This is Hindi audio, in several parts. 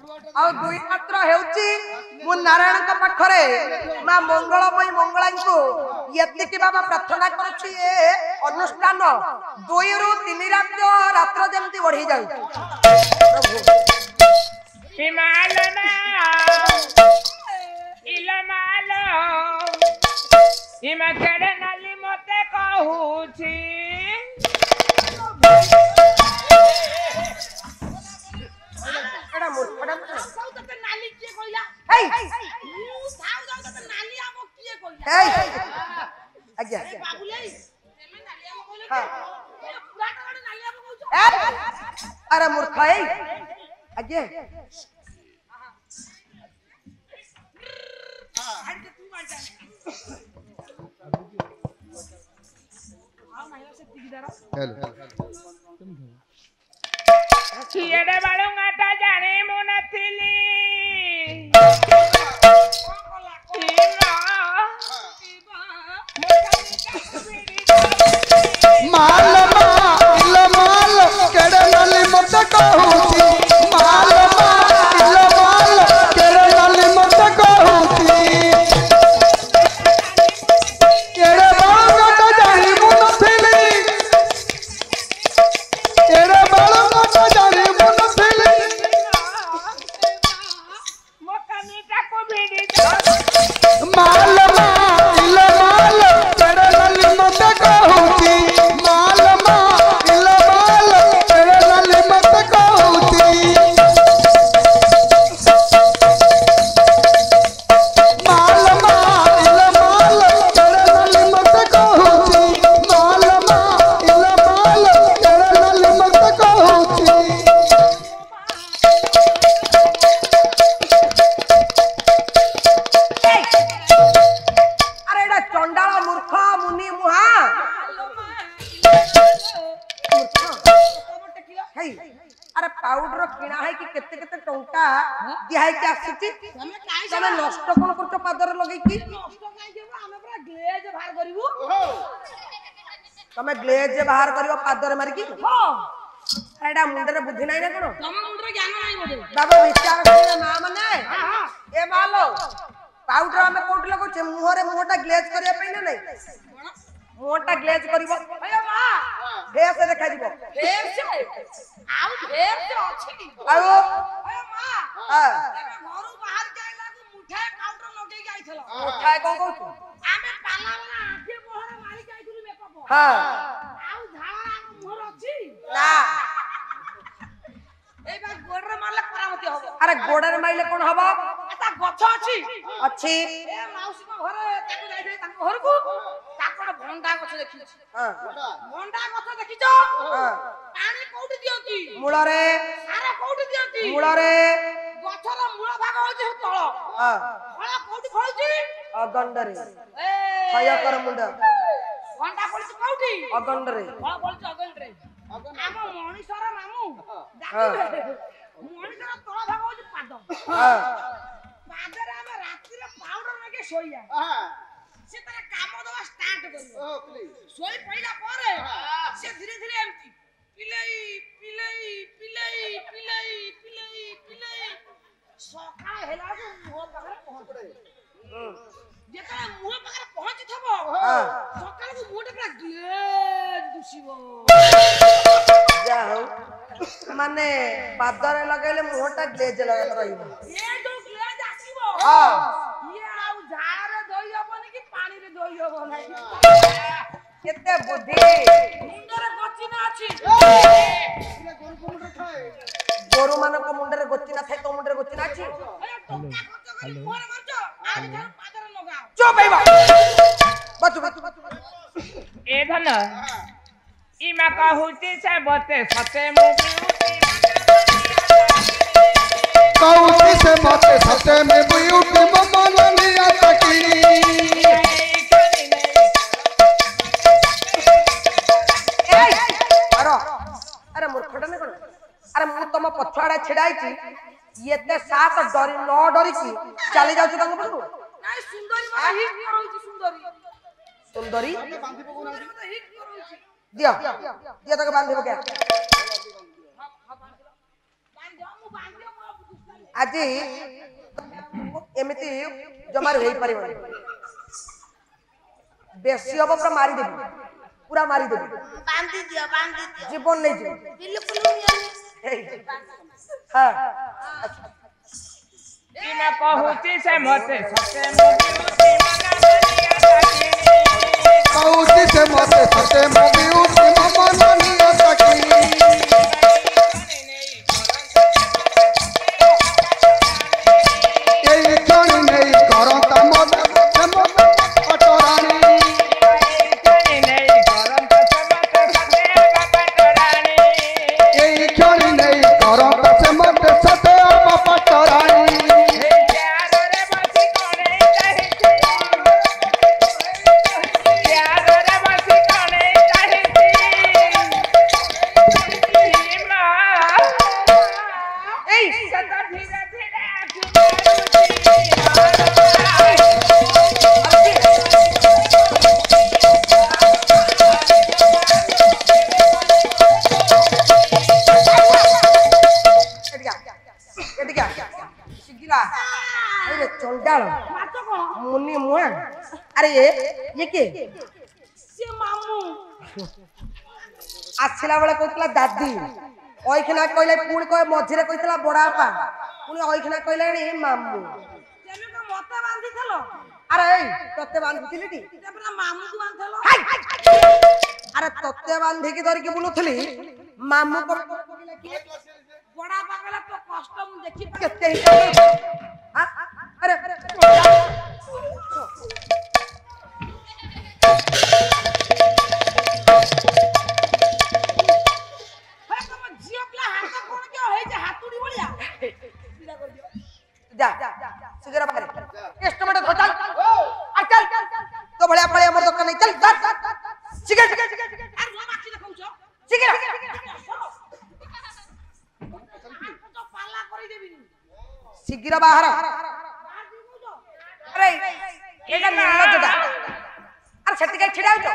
आ दुई मात्र हेउची मु नारायण का पाखरे मां मंगलमय मंगला को यतिकी बाबा प्रार्थना करूची ए अनुष्ठान 2 रु 3 रात्र जेमती बढ़ी जाऊ प्रभु हिमालना इलमालो हिमकेड़े नाली मते कहूची एडा मूर्खडा साउ तते नाली के कइला हे मु साउ जाउ तते नाली आबो के कइला हे आज्ञा बाबुले तेमे नाली आबो कइले हां पूरा टका नाली आबो कहू अरे मूर्ख हे आज्ञा हां तू मान जा हां माया से तिगदारा हेलो किएडे बाळुंगाटा जाने मुनथिली माल माल माल केड़े नाली मत कहूची माल माल माल केड़े नाली मत कहूची केड़े बाळुंगाटा जानी मुनथिली केड़े बाळुंगाटा जानी मुनथिली मोकनीटा को भिडी माल माल माल केड़े नाली मत कहूची माल माल माल केड़े नाली मत कहूची माल माल माल केड़े नाली मत कहूची माल माल माल केड़े नाली मत कहूची अरे एडा चंडाल मूर्ख मुनि मुहा हे अरे पाउडर किणा है कि केते केते टंका दिया है कि आसीची तमे काई तमे नष्ट कोन करतो पादर लगै की नष्ट काई देबो हमें पूरा ग्लेज बाहर करिवो तमे ग्लेज बाहर करियो पादर मारी की हां एडा मुंडरे बुद्धि नाही ना कोन तम मुंडरे ज्ञान नाही बोले बाबा विचार करे ना माने हां हां ए मालो पाउडर हमें कोट लगो छे मुहरे मुहटा ग्लेज करिया पई ना नहीं मुहटा ग्लेज करिवो अरे मां फेस से देखा दिबो फेर से आउ फेर से अछि आयो अरे मां हां तमे घरु बाहर जाइला को मुठे पाउडर लगे जाइथलो उठाए कोन कहू आमे पाला वाला आगे मोहरे मारी जाइथुलु मेकअप हां आउ झाड़ा मोहर अछि ना ए बा गोडरे मारले करामती होबो अरे गोडर माइले कोन हबो एता गछ अछि अछि ए माउसी को घरे ताको जाइथि ताको घर को ताकोड भंडा गछ देखि हां भंडा गछ देखिছো हां पानी कोउठी दियंती मुळरे सारा कोउठी दियंती मुळरे गछर मूळ भाग होची तळ हां फळ कोउठी फळची अगंडरे ए छय कर मुंड भंडा फळची कोउठी अगंडरे फळ फळची अगलरे आम मणिसर मामू डाकिबे मणिसर तळ भाग होची पाद हां पादरे हम रात्रि रे पाउडर लगे सोइया से तरे काम दवा स्टार्ट करियो सोई पहिला परे से धीरे धीरे एमती पिलई पिलई पिलई पिलई पिलई पिलई सका हेला को मुह पाखरे पहुंचड़े जेतरा मुह पाखरे पहुंची थबो सकाळ को मुहटे पूरा ग्लेज दुसिबो जा हो माने पादरे लगाइले मुहटा ग्लेज लगा रहिबो ये जो ग्लेज आसीबो हां ये आउ झारे धोई हबनी कि पानी रे धोई हबो नाही केते बुद्धि मुंडरे गची ना अछि गोरु मानक मुंडरे गोची ना थाई तो मुंडरे गोची ना अछि ए टोका खर्च करी मोरे मारजो आनी थार पादरे लगाओ चुप भाई बचु बचु ए धन इमा कहूची से बते सते मुबी कहूची से मते सते में ब्यूटी मन निया तकी अरे मूर्खटा ने कोन अरे मु तम पछाड़ा छिड़ाई छी एते सात डरी न डरी की चली जाउ तंग पड़ू नाही सुंदरी माने हिट करौची सुंदरी सुंदरी बांधी पको नाही तो हिट करौची दिया दिया तक बांधी पके बांध मु बांधियो मु आज एमती जमार हो पार बेसी हम पूरा मारिदेवी पूरा मारिदेवी बांधी दियो जीवन नहीं जी बिल्कुल हाँ इमे कहूची से मते सते मुबिउती कौची से मते सते मुबिउती ममनिया तकी यही क्षण नहीं करता मत पटरानी यही क्षण नहीं करता से मत सते पटरानी मुन्नी मुआ अरे ये के से मामू आसिला बेले कहतला दादी ओइखना कहले पुणी कह मझिरे कहतला बड़ा आपा पुणी ओइखना कहले मामू तेमे को मते बांधी थलो अरे तते बांधिथिली टी तेपरा मामू को बांधलो अरे तते बांधी की धर के बुलुथली मामू को बड़ा पागला तो कष्ट मु देखि केते हां अरे जा सिगरा बाहर कस्टमर को चल चल तो भले पड़े हमर दुकान नहीं चल सिगरा अरे लो बाकी देखौ छ सिगरा तो पाला करी देबी सिगरा बाहर अरे एटा निर्लज्जता अरे छत्ती के छिड़ाओ तो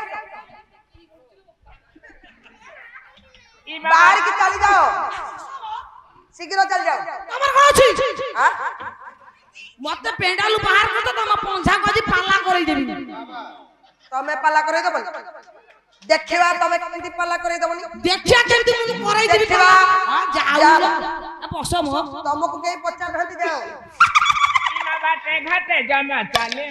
बाहर की चली जाओ शीघ्र चल जाओ हमर कोन छी हां मते पेंडालु बाहर कर तो हम पंछा कजी पाला करी देबी तमे पाला करे दबन देखिबा तमे केंती पाला करे दबनी देखिया केंती मु करई देबी देखिबा हां जाऊ बसम तुमको के पचा घंटी जाओ इमा बाटे घाटे जमा चाले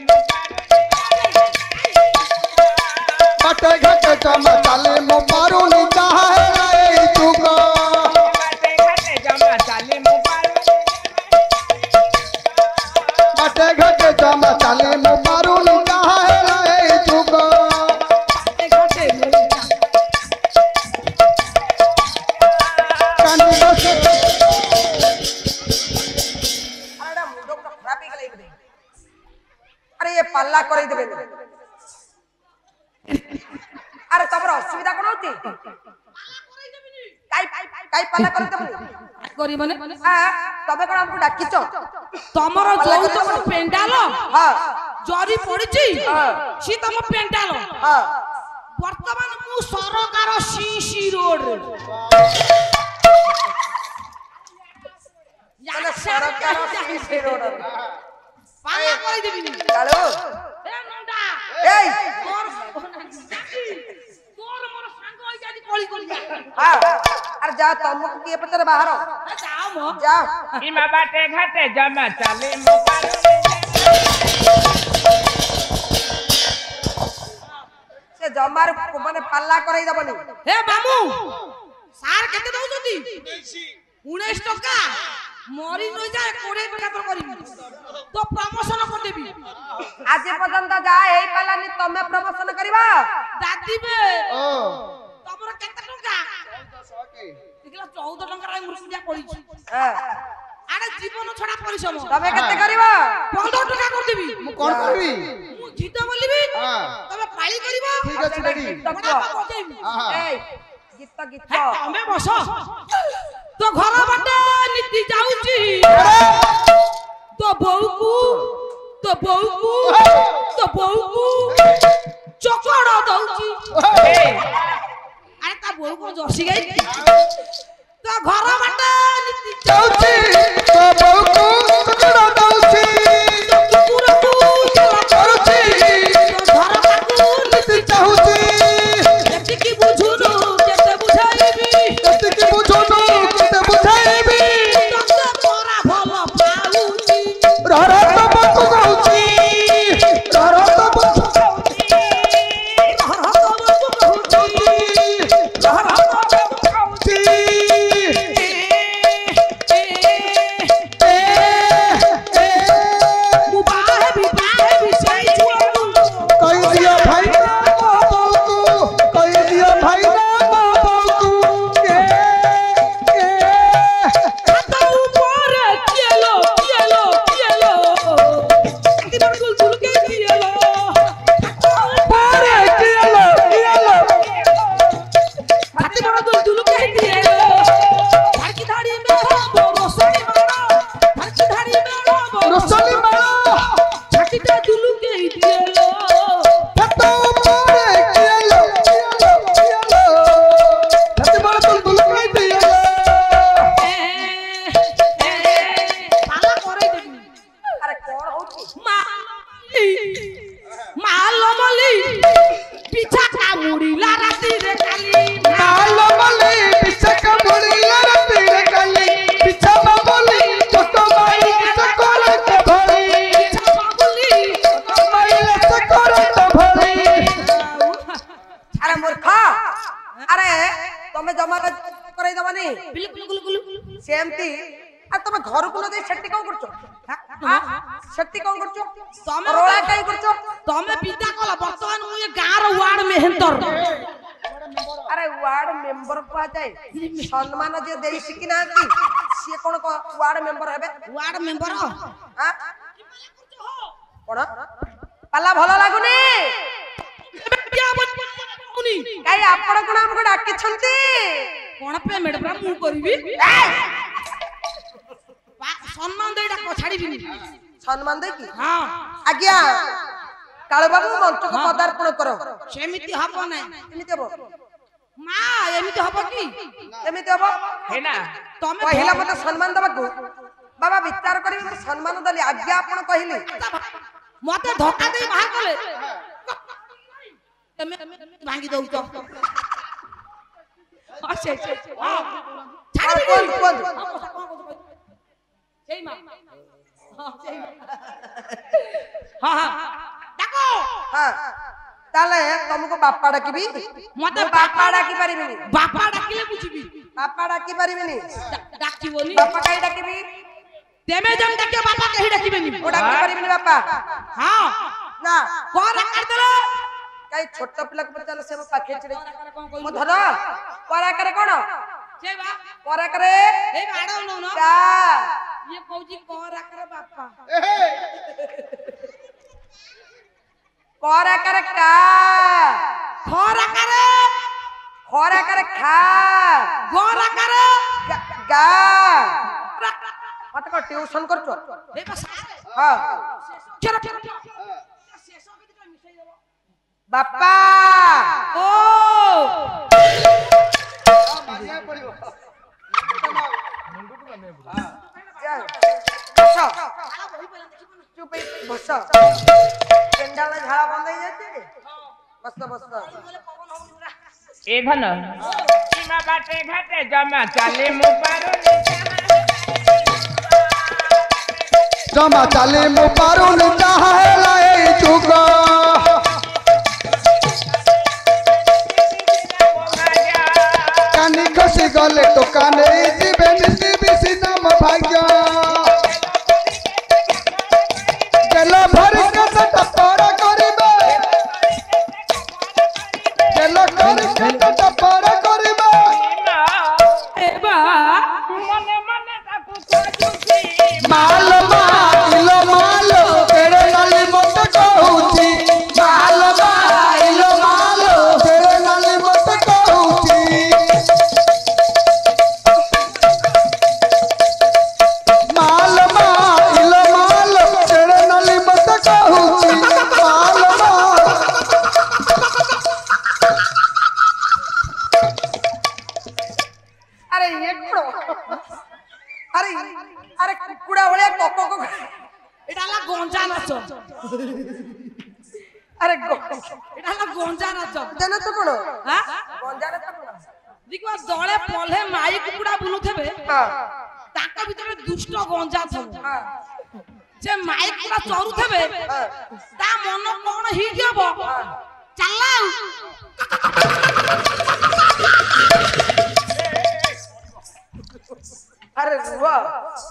बटे घटे जमा चाले मो पारू नी चाहे रे तुका बाटे घाटे जमा चाले बटे घटे जमा चाले मो पारू नी चाहे रे तुका कानी बस अरे मुंडो का खराब ही गले अरे ये पाला करे देबे अरे तबर असुविधा कोन होती काई पाला करे देबे करी माने हां तबे कोन हमको डाकिचो तमरो जोउ तो पेंडाल हां जरी पड़िची हां सी तम पेंडाल हां वर्तमान मु सरकार सीसी रोड माने सरकार सीसी रोड पाला करी देबी चालो ए नंदा एई तोर मोर संग होई जादी कोली कोली हां अरे जा तुमको के पतर बाहर जाओ मो जा इमा बाटे घाटे जमा चाले से जमार माने पाला करे दबनी हे मामू सार केते दउछती 19 टका मरी न जाए 20 टका तो करी तो प्रमोशन कर देबी आज पर्यंत जा एई पाला नि तमे प्रमोशन करबा दादी बे ओ तमरो केते टका 14 टका रे मुर्खिया पड़ी हां आरे जीवन छडा परिश्रम तमे केते करबा 15 टका कर देबी मु कोन करबी मु गीत बोलिबी हां तमे पाली करबो ठीक अछि रेडी हां एई गीत गीत तमे बस तो घर बाटे नीति जाउची तो बौकू चकड़ दउची अरे ता बोल को जर्सी गाई तो घर बाटे नीति जाउची तो बहु के दिए लो धड़की धाड़ी में हो रोशनी मारो धड़की धाड़ी में हो रोशनी मारो छातीटा दुलू के दिए लो फटो मारे किलो छाती मारे बुलबुल के दिए लो पाला करे देबी अरे कोण होची मालो मली पीछा का मुड़ी ला राती रे काली मालो मले पीछे का मुड़ी लड़ती रे काली पीछे बाबुली छोटो माई चकोरे के भरी पीछा बाबुली माई चकोरे के भरी अरे मूर्ख अरे तमे जमा करे दबानी बिल्कुल सेमती आ तमे घर को न दे सेट्टी कोन करछो हां सेट्टी कोन करछो तमे रोला काई करछो तमे पिता कला वर्तमान मु ये गार वार्ड में हेंतर अरे वार्ड मेंबर को आ जाए सम्मान जे देई सिकिना की से कोन को वार्ड मेंबर हेबे वार्ड मेंबर हां कोन पाला भलो लागुनी क्या बनी काई आपण कोन हमको डाकी छंती कोन पेमेंट pra मु करबी सम्मान देडा को छाड़ी बिनी सम्मान दे की हां आज्ञा काळे बाबू मंच को पदार्पण करो सेमिति हबो नै एमिति हबो मा एमिति हबो की एमिति हबो हेना तमे पहिला मते सम्मान दबाकू बाबा विचार करी मते सम्मान दली आज्ञा आपण कहिली मते धक्का देई बाहर कले एमे भांगी दउ तो अच्छे हां छाड़ी कोन बिनी कोन सेई मा हां सेई हां डाको हां ताले तुमको बापा डाकिबी मते बापा डाकी परिबिनी बापा डाकिले बुझिबी बापा डाकी परिबिनी डाकिबोनी बापा काई डाकिबी तेमे जम डाके बापा कहि डाकिबेनी ओ डाकी परिबिनी बापा हां ना कोरा कर देलो काई छोट पिला को पचाल से पाखे चिड़े मो धर कोरा करे कोन से बा कोरा करे ए बाडो नो न का ये कौजी कोरा करे बापा कोरा करे का खोरा करे खा गोरा करे गा मत को ट्यूशन करछो ए बस हां चलो बापा ओ चुप बस पेंडाल झाड़ा बंद हो जाते बस बस ए घन सीमा बाटे घाटे जमा चाले मु पारो जमा चाले मो पारो न चाहे लाए जुगा कानी खसी गले तो काने जीवे निसी बिसी नाम भाग्य गेला भरी के टपरा करिबे गेला भरी के टपरा करिबे ए बा मने मने ताकू खोजुची माल माइलो मालो तेरे नाली मत कहूची माल माइलो मालो तेरे नाली मत कहूची माल माइलो मालो तेरे नाली मत कहूची माल अरे ये करो अरे अरे कुकुड़ा भलिया कोको को एटा ला गंजा नाच अरे एटा ला गंजा नाच जाना तो कोन हां गंजारे तो कोन देखो दळे पले माई कुकुडा बुलुथेबे हां ताका भितरे दुष्ट गंजा थबो हां जे माई कुकुडा चरुथेबे ता मन कोन हि जबो चलाउ अरे रुआ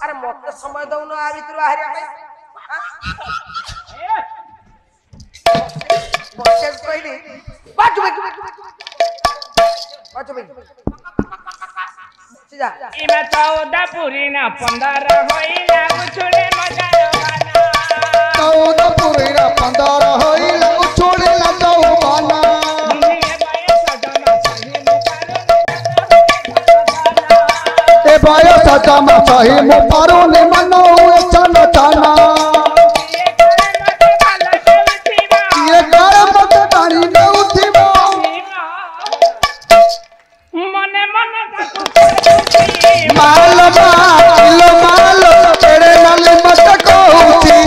अरे मत समय दउनो आ भीतर बाहरिया भाई बच्चे कोइली बाजू भाई सीधा इमा 14 पुरी ना 15 होइला गुछुले मजार गाना 14 पुरीरा 15 होइला उछोड़ेला दौबाना मुंडिए बाए सजना चाले मु पारो बयस जमा सही मु पारुनी मनो छन छना ये कर मत तारी न उठिबो मने मने माल माल तेरे लाल मत कहूची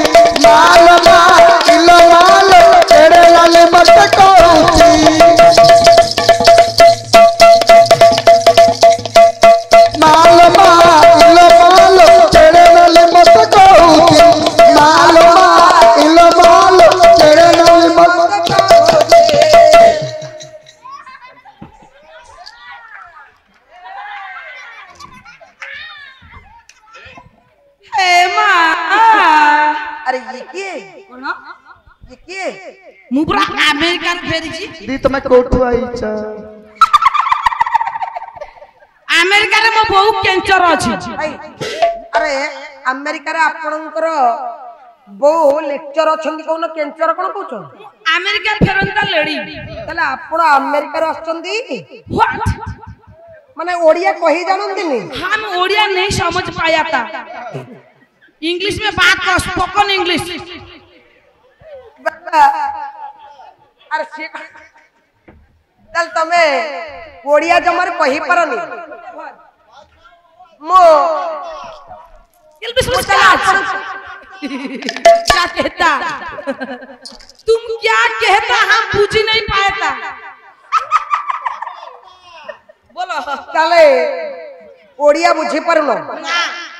माल माल तेरे लाल मत कहूची माल तेरे लाल मत कहूची माल तेरे लाल मत कहूची ए मां अरे ये किए कोन ये किए मु पूरा अमेरिका फेरिची दी तमे कोठु आइछ अमेरिका रे मो बहु कैंसर अछि भाई अरे अमेरिका रे आपणकर बो लेक्चर अछंती कोन कैंसर कोन कहउछ अमेरिका फेरंता लेडी तले आपण अमेरिका रे आछंती व्हाट माने ओडिया कहि जानंतीनी हम ओडिया नहीं समझ पाया था इंग्लिश में बात कर स्पोकन इंग्लिश अरे से तल तमे ओडिया जमर कहि परनी मो क्या कहता तुम क्या कहता हम बुझ नहीं पाया था बोलो तले ओडिया बुझी परनो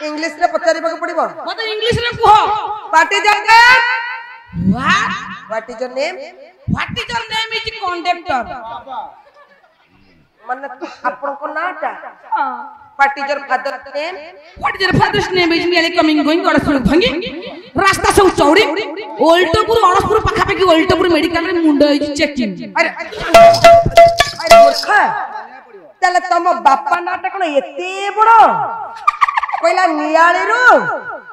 इंग्लिश रे पचारिबा पड़िबो मत इंग्लिश रे कहो what is your name what what is your name what is your name is conductor मन आपण को नाटा what is your father name what is your father's name is मी कमिंग गोइंग अड़सपुर भंगी रास्ता से चौड़ी ओल्टपुर अड़सपुर पाखा पाखी ओल्टपुर मेडिकल रे मुंड होई चेकिंग अरे अरे मूर्ख तले तम बापा नाटा कोन एते बडो कोइला नियाळी रो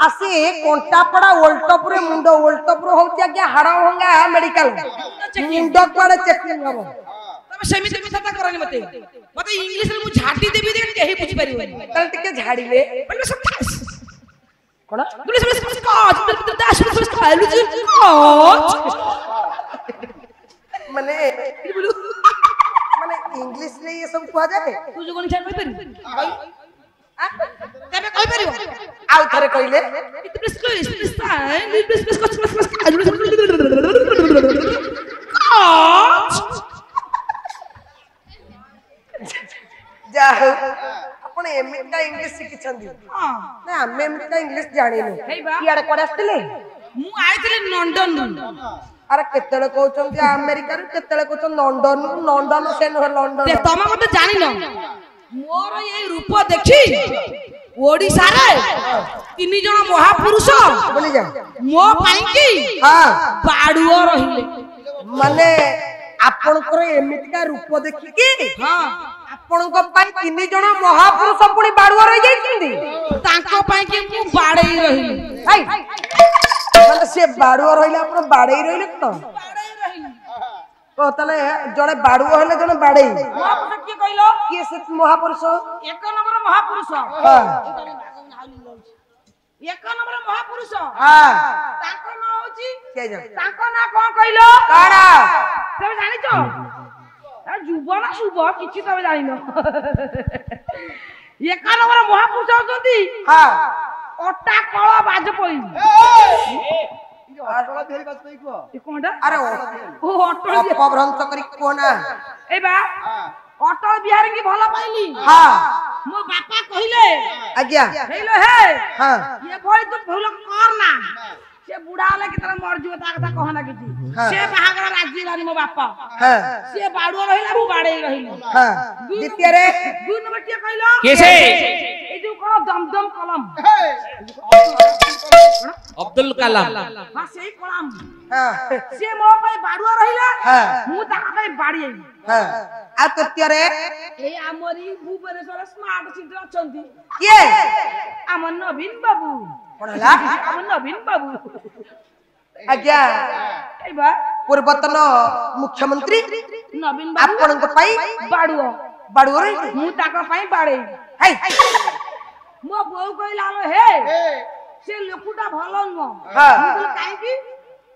आसी कोंटापड़ा ओल्टपुर मुंड ओल्टपुर होती आज्ञा हाड़ा होंगा मेडिकल मुंड कोड़े चेकिंग हबो तब समिति मिथता करनी मते मते इंग्लिश रे मु झाटी देबी दे केही बुझी परिबो तले टिके झाड़ीले बोले सब कोन बोले सब काज दास सब खालु जी काज माने माने इंग्लिश रे ये सब कहा जाए तू जो कोन छा कहि परिबो तबे कहि परिबो आउ थरे कइले जा आपण एमिटा इंग्लिश सिखिछंदी ना हम एमिटा इंग्लिश जानिनु यार कोड आस्तिले मु आइथिले लंडन अरे केतले कहउछंती अमेरिका रे केतले कहउछन लंडन लंडन से न लंडन ते तमा मते जानि न मोर ये रूप देखी ओडिसा रे तीन जण महापुरुष बोली जा मो पाई की हां बाडुओ रहिले माने आपनकर एमिटिका रूप देखि की हां आपनक पाई तीन जण महापुरुष पुनी बाडुआ रहि जाइछंती तांको पाई की मु बाडई रहिले हाय माने से बाडुआ रहिले आपन बाडई रहिले त बाडई रहिले ओ तले जणे बाडुआ हले जणे बाडई महापुरुष की कहलो के से महापुरुष एक नंबर महापुरुष हां एक नंबर महापुरुष हां तांको ना होची के जा तांको ना कोन कहलो काडा तबे जानि छ आ जुब ना शुभ किछि तबे जानि न एक नंबर महापुरुष होती हां ओटा कळ बाजपई आटला भेरी बाजपई को ए कोंडा अरे ओ अटल अपभ्रंश करी कोना ए बा अटल बिहारी की भला पाइली हां मो बापा कहिले आज्ञा हेलो हे हां ये कोई तो भूल कर ना से बुढ़ा ले की तरह मर जीव ता कथा कहना किछि हाँ। से बाहागर राजी रानी मो बापा हां से बाडुआ रहिला मु बाडई रहिली हां द्वितीय रे दू नंबर के कहलो कैसे ए जो कोन दमदम कलम अब्दुल कलाम हां सेही कलम हां से मो पे बाडुआ रहिला हां मु ता पे बाडी आई हां आ तृतीय रे ए आमरी भुवनेश्वर स्मार्ट सिटी अछंती के आम नवीन बाबू पढ़ला आम नवीन बाबू आज्ञा ए बा पूर्वतन मुख्यमंत्री नवीन बाबू आपनक पाई बाडुओ बाडुआ रे मु ताका पाई बाडे हाय ମୋ ବୋଉ କହିଲା ଆଲୋ ହେ ସେ ଲୋକଟା ଭଲ ନୁହଁ। ହଁ। ମୁଁ କହିଲି କାହିଁକି?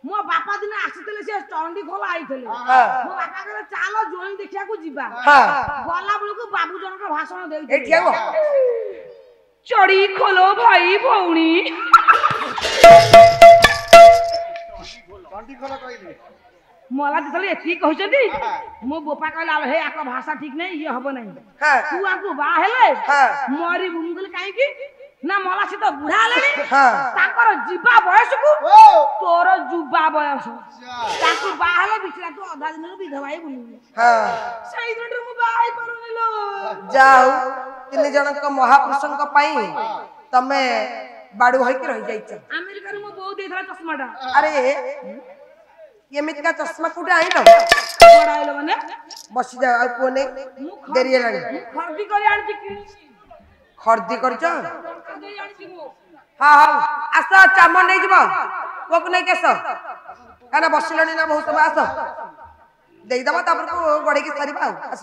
ମୋ ବାପା ଦିନେ ଆସିଥିଲେ ସେ ଚଣ୍ଡି ଖୋଲା ଆଇଥିଲେ। ମୋ ବାପା କହିଲେ ଚାଲ ଜୋଇଁ ଦେଖିବାକୁ ଯିବା। ଗଲା ବେଳକୁ ବାବୁ ଜଣକ ଭାଷଣ ଦେଇଥିଲେ। ଏଠି ଆବ ଚଢି ଖୋଲ ଭାଇ ଭଉଣୀ। ମଲା ଯେତେବେଳେ ଏତିକି କହିଛନ୍ତି ମୋ ବୋପା କହିଲା ଆଲୋ ହେ ଆଙ୍କ ଭାଷା ଠିକ ନାହିଁ ଇଏ ହବ ନାହିଁ। ତୁ ଆଙ୍କୁ ବାହା ହେଲେ ମରିବୁ। ମୁଁ କହିଲି କାହିଁକି? ନା ମଲା ସେ ତ ବୁଢା ହେଲେଣି ତାଙ୍କର ଯିବା ବୟସକୁ ତୋର ଯୁବା ବୟସ। ତାଙ୍କୁ ବାହା ହେଲେ ବିଚରା ତୁ ଅଧା ଦିନରୁ ବିଧବା ହେଇ ବୁଲିବୁ। ସେଇ ଦିନଠୁ ମୁଁ ବାହା ହେଇ ପାରୁନି ଲୋ। ଯାଉ ତିନି ଜଣଙ୍କ ମହାପୁରୁଷଙ୍କ ପାଇଁ ତମେ ବାଡୁ ହୋଇକି ରହିଯାଇଛ। ଆମେରିକାରୁ ମୋ ବୋଉ ଦେଇଥିଲା ଚଷମାଟା। ଆରେ ଏମିତିକା ଚଷମା କୋଉଠି ଆଇଲ? କୁଆଡେ ଆଇଲ ମାନେ? ବସିଯାଅ ଆଉ କୁହନି ଡେରି ହେଲାଣି। ଖର୍ଦି କରି ଆଣିଛି କିଣିଛି। ଖର୍ଦି କରିଛ? ଟଙ୍କା ଦେଇ ଆଣିଛି ମୁଁ। ହଁ ହଉ ଆସ ଚାମ ନେଇଯିବ ପୁଅକୁ ନେଇକି ଆସ। କାହିଁକିନା ବସିଲଣି ନା ବହୁତ ସମୟ ଆସ ଦେଇଦବ ତାପରକୁ ଗଡେଇକି ସାରିବା ଆଉ ଆସ।